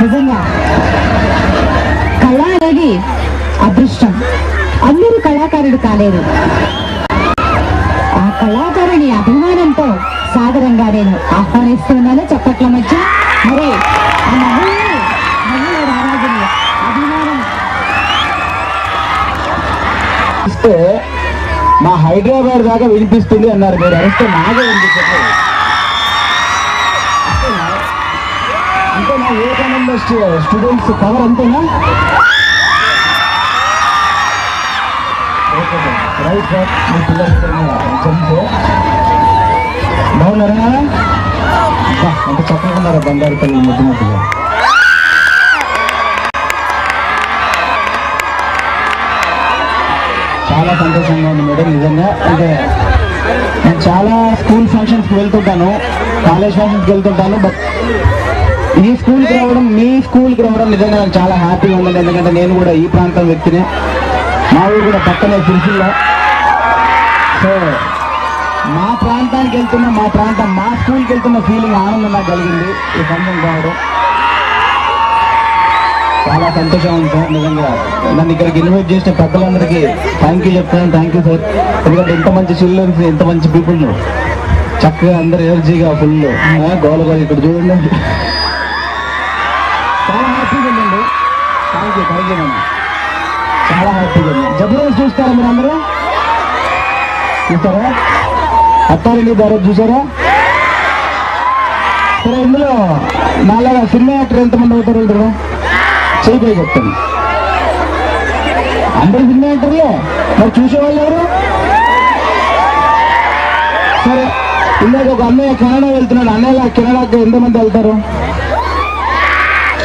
నిజంగా కళ అనేది అదృష్టం. అందరూ కళాకారుడు కాలేరు. ఆ కళాకారుని అభిమానంతో సాదరంగా నేను ఆహ్వానిస్తున్నాను. చప్పట్ల మధ్య మరి ఆ మహిళ రారాజుని అభిమానం ఇస్తే మా హైదరాబాద్ దాకా వినిపిస్తుంది అన్నారు. మీరు అరిస్తే నాగే వినిపించట్లేదు. అంటే నా వివేకానంద స్టూడెంట్స్ పవర్ అంతేనా? రైట్ సార్, మీ పిల్లలు బాగున్నారా? అంటే చక్కకున్నారా బంగారు పిల్లలు ముద్దు ముద్దుగా? చాలా సంతోషంగా ఉంది మేడం. నిజంగా అంటే నేను చాలా స్కూల్ ఫంక్షన్స్కి వెళ్తుంటాను, కాలేజ్ ఫంక్షన్స్కి వెళ్తుంటాను. బట్ ఈ స్కూల్కి రావడం, మీ స్కూల్కి రావడం నిజంగా నాకు చాలా హ్యాపీగా ఉందండి. ఎందుకంటే నేను కూడా ఈ ప్రాంతం వ్యక్తిని. మా ఊరు కూడా పక్కనే సిరిసిల్ల. సో మా ప్రాంతానికి వెళ్తున్న, మా స్కూల్కి వెళ్తున్న ఫీలింగ్, ఆనందం నాకు కలిగింది ఈ ఫంక్షన్ రావడం. చాలా సంతోషం ఉంది సార్. నిజంగా నన్ను ఇక్కడికి ఇన్వైట్ చేసిన పెద్దలందరికీ థ్యాంక్ యూ చెప్తున్నాను. Thank you sir. ఎందుకంటే ఇంత మంచి చిల్డ్రన్స్, ఇంత మంచి పీపుల్ చక్కగా అందరు ఎనర్జీగా ఫుల్ గోల ఇక్కడ చూడండి. చాలా హ్యాపీగా ఉందండి. థ్యాంక్ యూ అండి. చాలా హ్యాపీగా ఉంది. జబర్దస్త్ చూస్తారా మీరు అందరూ? చూస్తారా? అత్తారింటి ద్వారా చూసారా? సరే, ఇందులో నాలాగా సినిమా యాక్టర్ ఎంతమంది అవుతారు వెళ్తారా? చేయిపోయి చెప్తాను. అందరు సినిమా యాక్టర్లే, మరి చూసేవాళ్ళు ఎవరు? సరే, ఇందాక ఒక అన్నయ్య కెనడా వెళ్తున్నాడు. అన్నయ్య కెనడాకి ఎంతమంది వెళ్తారు?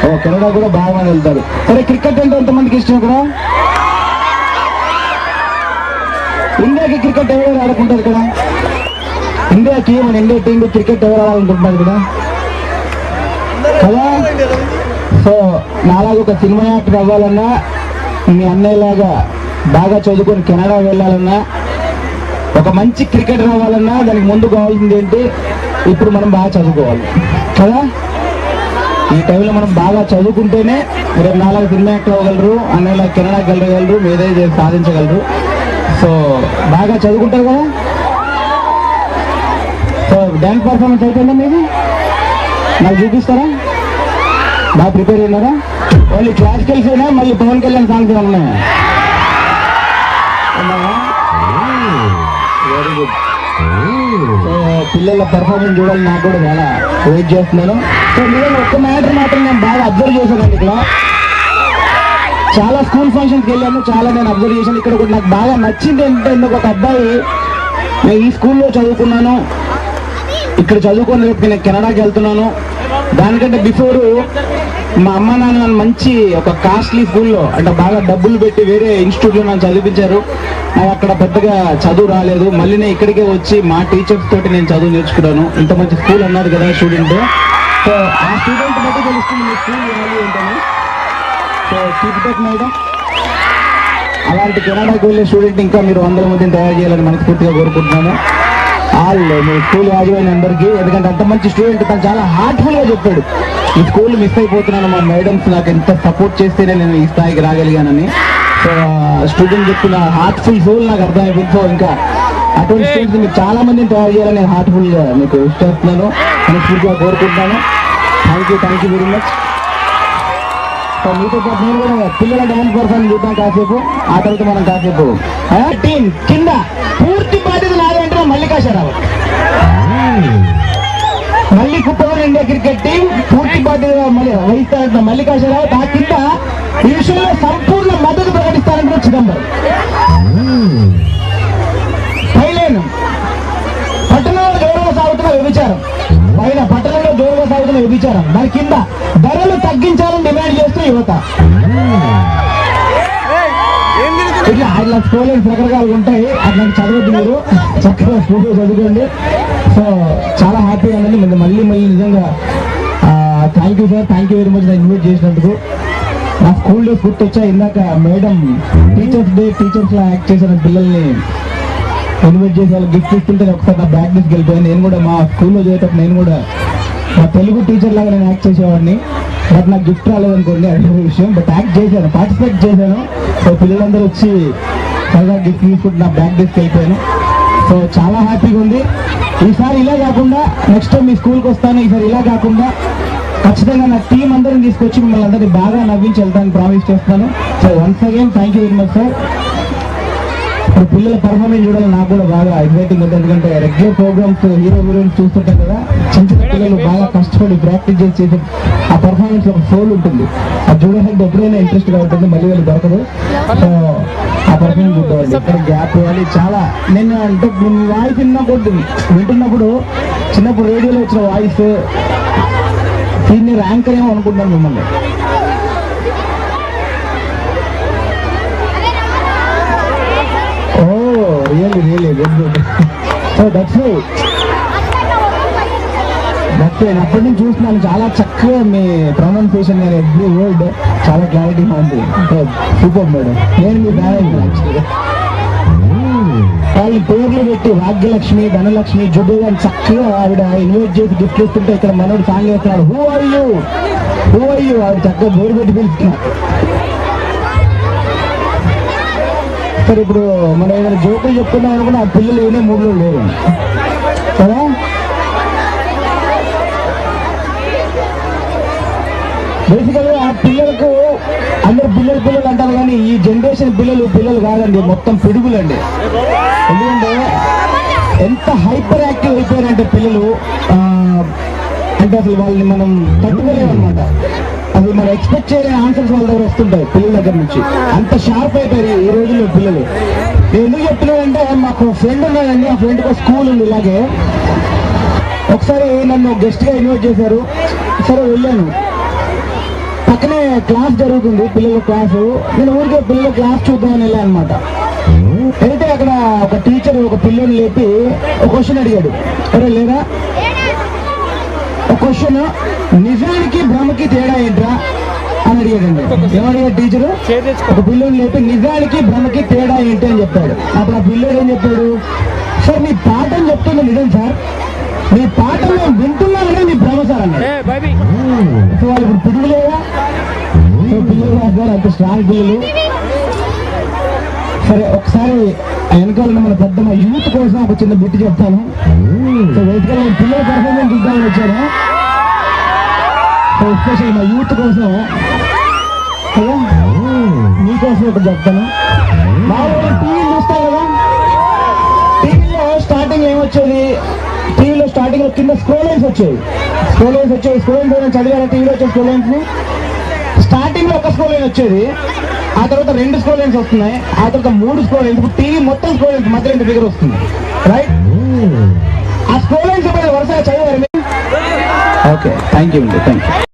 ఓ, కెనడా కూడా బాగా మంది వెళ్తారు. సరే, క్రికెట్ అంటే ఎంతమందికి ఇష్టం ఇక్కడ? ఇండియాకి క్రికెట్ ఎవరు ఆడుకుంటారు ఇక్కడ? ఇండియాకి, మన ఇండియా టీం క్రికెట్ ఎవరు ఆడాలనుకుంటున్నారు ఇక్కడ కదా? సో నాలాగా ఒక సినిమా యాక్టర్ అవ్వాలన్నా, మీ అన్నయ్యలాగా బాగా చదువుకొని కెనడా వెళ్ళాలన్నా, ఒక మంచి క్రికెటర్ అవ్వాలన్నా దానికి ముందు కావాల్సింది ఏంటి? ఇప్పుడు మనం బాగా చదువుకోవాలి కదా. ఈ టైంలో మనం బాగా చదువుకుంటేనే రేపు నాలాగా సినిమా యాక్టర్ అవ్వగలరు, అన్నయ్యలా కెనడాకి వెళ్ళగలరు, మీదే సాధించగలరు. సో బాగా చదువుకుంటారు కదా. సో డ్యాన్స్ పర్ఫార్మెన్స్ అయిపోయిందా మీది? నాకు చూపిస్తారా? బాగా ప్రిపేర్ అయినారా? ఓన్లీ క్లాసికల్స్ అయినా, మళ్ళీ పవన్ కళ్యాణ్ సాంగ్స్ ఉన్నాయా? Very good. సో పిల్లల పర్ఫార్మెన్స్ చూడాలి, నాకు కూడా చాలా వెయిట్ చేస్తున్నాను. సో మీరు ఒక్క మ్యాటర్ మాత్రం నేను బాగా అబ్జర్వ్ చేశానండి. ఇక్కడ చాలా స్కూల్ ఫంక్షన్స్కి వెళ్ళాను, చాలా నేను అబ్జర్వ్ చేశాను. ఇక్కడ కూడా నాకు బాగా నచ్చింది ఏంటంటే, ఒక అబ్బాయి నేను ఈ స్కూల్లో చదువుకున్నాను, ఇక్కడ చదువుకొని రేపు నేను కెనడాకి వెళ్తున్నాను. దానికంటే బిఫోర్ మా అమ్మ నాన్న నన్ను మంచి ఒక కాస్ట్లీ స్కూల్లో, అంటే బాగా డబ్బులు పెట్టి వేరే ఇన్స్టిట్యూట్లో నన్ను చదివించారు. నాకు అక్కడ పెద్దగా చదువు రాలేదు. మళ్ళీ నేను ఇక్కడికే వచ్చి మా టీచర్స్ తోటి నేను చదువు నేర్చుకున్నాను. ఇంత మంచి స్కూల్ అన్నారు కదా స్టూడెంట్. సో ఆ స్టూడెంట్ బట్టి తెలుస్తుంది మీ స్కూల్ వాల్యూ ఏంటని. So keep it madam. అలాంటి కెనడాకి వెళ్ళే స్టూడెంట్ ఇంకా మీరు 100 మందిని తయారు చేయాలని మనస్ఫూర్తిగా కోరుకుంటున్నాను. మీ స్కూల్ యాజమాన్యం అందరికీ. ఎందుకంటే అంత మంచి స్టూడెంట్ తను చాలా హార్ట్ఫుల్గా చెప్పాడు, ఈ స్కూల్ మిస్ అయిపోతున్నాను, మా మేడమ్స్ నాకు ఎంత సపోర్ట్ చేస్తేనే నేను ఈ స్థాయికి రాగలిగానని. సో స్టూడెంట్ చెప్పిన హార్ట్ఫుల్ సోల్ నాకు అర్థమైపోయింది. సో ఇంకా అటువంటి స్టూడెంట్స్ మీరు చాలా మందిని తయారు చేయాలని నేను హార్ట్ఫుల్గా మీకు విష్ చేస్తున్నాను, మనస్ఫూర్తిగా కోరుకుంటున్నాను. Thank you very much. So మీతో పాటు నేను కూడా పిల్లల డాన్స్ పర్ఫార్మెన్స్ చూద్దాం కాసేపు, ఆ తర్వాత మనం కాసేపు టీం కింద పూర్తి బాధ్యత నాదంటే మల్లికాశరావు, మళ్ళీ కుప్పవరం ఇండియా క్రికెట్ టీం పూర్తి బాధ్యత వహిస్తారంట మల్లికాశరావు. ఆ కింద ఈ విషయంలో సంపూర్ణ మద్దతు ప్రకటిస్తారంటే చిదంబరం. పైలేను పట్టణంలో జోరుగా సాగుతున్న వ్యభిచారం, పట్టణంలో జోరుగా సాగుతున్న వ్యభిచారం, దాని కింద ధరలు తగ్గించాలని డిమాండ్ చేస్తూ యువత. ఇట్లా అట్లా స్కూల్స్ రకరకాలుగా ఉంటాయి, అట్లాంటి చదవద్దు మీరు, చక్కగా స్కూల్లో చదువుకోండి. సో చాలా హ్యాపీగా ఉందండి. మళ్ళీ నిజంగా thank you sir, thank you very much నాకు ఇన్వైట్ చేసినందుకు. నా స్కూల్ డేస్ గుర్తొచ్చా. ఇందాక మేడం టీచర్స్ డే టీచర్స్ లా యాక్ట్ చేసిన పిల్లల్ని ఇన్వైట్ చేసి వాళ్ళు గిఫ్ట్ ఇస్తుంటే ఒకసారి నా బ్యాగ్ తీసుకెళ్ళిపోయాను. నేను కూడా మా స్కూల్లో చేసేటప్పుడు నేను కూడా మా తెలుగు టీచర్ లాగా నేను యాక్ట్ చేసేవాడిని. బట్ నాకు గిఫ్ట్ రాలేదనుకోండి అదే విషయం. బట్ యాక్ట్ చేశాను, పార్టిసిపేట్ చేశాను. సో పిల్లలందరూ వచ్చి సరదా గిఫ్ట్ తీసుకుంటూ నా బ్యాగ్ తీసుకెళ్ళిపోయాను. సో చాలా హ్యాపీగా ఉంది. ఈసారి ఇలా కాకుండా నెక్స్ట్ టైం మీ స్కూల్కి వస్తాను. ఈసారి ఇలా కాకుండా ఖచ్చితంగా నా టీం అందరిని తీసుకొచ్చి మిమ్మల్ని అందరినీ బాగా నవ్వించి వెళ్తాను ప్రామిస్ చేస్తాను. So once again thank you very much sir. ఇప్పుడు పిల్లల పర్ఫార్మెన్స్ చూడాలి నాకు కూడా బాగా ఎగ్జైటింగ్ ఉంది. ఎందుకంటే రెగ్యులర్ ప్రోగ్రామ్స్ హీరోయిన్స్ చూస్తుంటాం కదా, చిన్న చిన్న పిల్లలు బాగా కష్టపడి ప్రాక్టీస్ చేసి ఆ పర్ఫార్మెన్స్ ఒక సోల్ ఉంటుంది. అది చూడాలంటే ఎప్పుడైనా ఇంట్రెస్ట్గా ఉంటుంది, మళ్ళీ వెళ్ళి దొరకదు. సో ఆ పర్ఫార్మెన్స్ చూద్దామండి, ఎక్కడ గ్యాప్ ఇవ్వాలి. చాలా నేను అంటే మీ వాయిస్ వింటున్నప్పుడు చిన్నప్పుడు రేడియోలో వచ్చిన వాయిస్ సీనియర్ యాంకర్ ఏమో అనుకుంటున్నాను మిమ్మల్ని. Really good. So that's it. అప్పటి నుంచి చూస్తున్నాను చాలా చక్కగా మీ ప్రొనౌన్సియేషన్ కానీ ఎవ్రీ వర్డ్ చాలా క్లారిటీగా ఉంది. Super madam. నేను మీ బ్యాలెన్స్ యాక్చువల్గా వాళ్ళ పేర్లు పెట్టి భాగ్యలక్ష్మి, ధనలక్ష్మి, జుడ్డు అని చక్కగా ఆవిడ ఇన్వైట్ చేసి గిఫ్ట్ ఇస్తుంటే ఇక్కడ మనోడు సాంగ్ వేస్తున్నాడు. హూ ఆర్ యూ ఆవిడ చక్కగా బోర్డు పెట్టి పిలుస్తున్నారు. సరే ఇప్పుడు మనం ఏదైనా జోకులు చెప్తున్నాం అనుకుంటే ఆ పిల్లలు ఏనే మూడులో లేరు కదా. బేసికల్గా ఆ పిల్లలకు అందరు పిల్లలు అంటారు కానీ ఈ జనరేషన్ పిల్లలు కాదండి, మొత్తం పిడుగులండి. ఎందుకంటే ఎంత హైపర్ యాక్టివ్ అయిపోయారంటే పిల్లలు అంటే అసలు వాళ్ళని మనం తట్టుకోలేమన్నమాట. అసలు మనం ఎక్స్పెక్ట్ చేయలేని ఆన్సర్స్ వాళ్ళ దగ్గర వస్తుంటాయి పిల్లల దగ్గర నుంచి. అంత షార్ప్ అయిపోయారు ఈ రోజుల్లో పిల్లలు. నేను ఎందుకు చెప్తున్నానంటే మాకు ఫ్రెండ్ ఉన్నాడండి, ఆ ఫ్రెండ్కి ఒక స్కూల్ ఉంది. ఇలాగే ఒకసారి నన్ను గెస్ట్గా ఇన్వైట్ చేశారు. సరే వెళ్ళాను. పక్కనే క్లాస్ జరుగుతుంది, పిల్లల క్లాసు. నేను ఊరికే పిల్లల క్లాస్ చూద్దామని వెళ్ళాను అనమాట. వెళ్తే అక్కడ ఒక టీచర్ ఒక పిల్లల్ని లేపి ఒక క్వశ్చన్ అడిగాడు. అరే లేదా ఒక క్వశ్చన్, నిజానికి భ్రమకి తేడా ఏంట్రా అని అడిగాడండి. ఏమడిగాడు టీచరు? ఒక పిల్లోని లేపి నిజానికి భ్రమకి తేడా ఏంటి అని చెప్పాడు. అప్పుడు ఆ పిల్లోడు ఏం చెప్పాడు? సార్ మీ పాఠం చెప్తుంది నిజం సార్, మీ పాఠం మేము వింటున్నామనే మీ భ్రమ సార్ అన్నాడు. సో వాళ్ళు ఇప్పుడు పిడుగులేదా? సో పిల్లలు రాస్తారు అంత స్ట్రాంగ్ పిల్లలు. సరే ఒకసారి వెనకాల మన పెద్ద మా యూత్ కోసం ఒక చిన్న బిట్ చెప్తాను. సో బేసికల్గా పిల్లల పర్ఫార్మెన్స్ చూద్దామని వచ్చాను. సో ఎస్పెషల్ మా యూత్ కోసం కదా, మీకోసం ఒకటి చెప్తాను. మా టీవీ చూస్తాం కదా, టీవీలో స్టార్టింగ్ ఏమొచ్చేది? టీవీలో స్టార్టింగ్ లో కింద స్క్రోల్ లైన్స్ వచ్చేవి. స్క్రోల్ లైన్స్ చదివారా? టీవీలో వచ్చే స్క్రోల్ లైన్స్ స్టార్టింగ్ లో ఒక స్క్రోల్ లైన్ వచ్చేది, ఆ తర్వాత 2 స్క్రోల్ లైన్స్ వస్తున్నాయి, ఆ తర్వాత 3 స్క్రోల్ లైన్స్. ఇప్పుడు టీవీ మొత్తం స్క్రోల్ లైన్స్ మధ్య 2 ఫిగర్ వస్తుంది, రైట్? ఆ స్క్రోల్ లైన్స్ వరుసగా చదివారు. ఓకే, థ్యాంక్ యూ అండి, థ్యాంక్ యూ.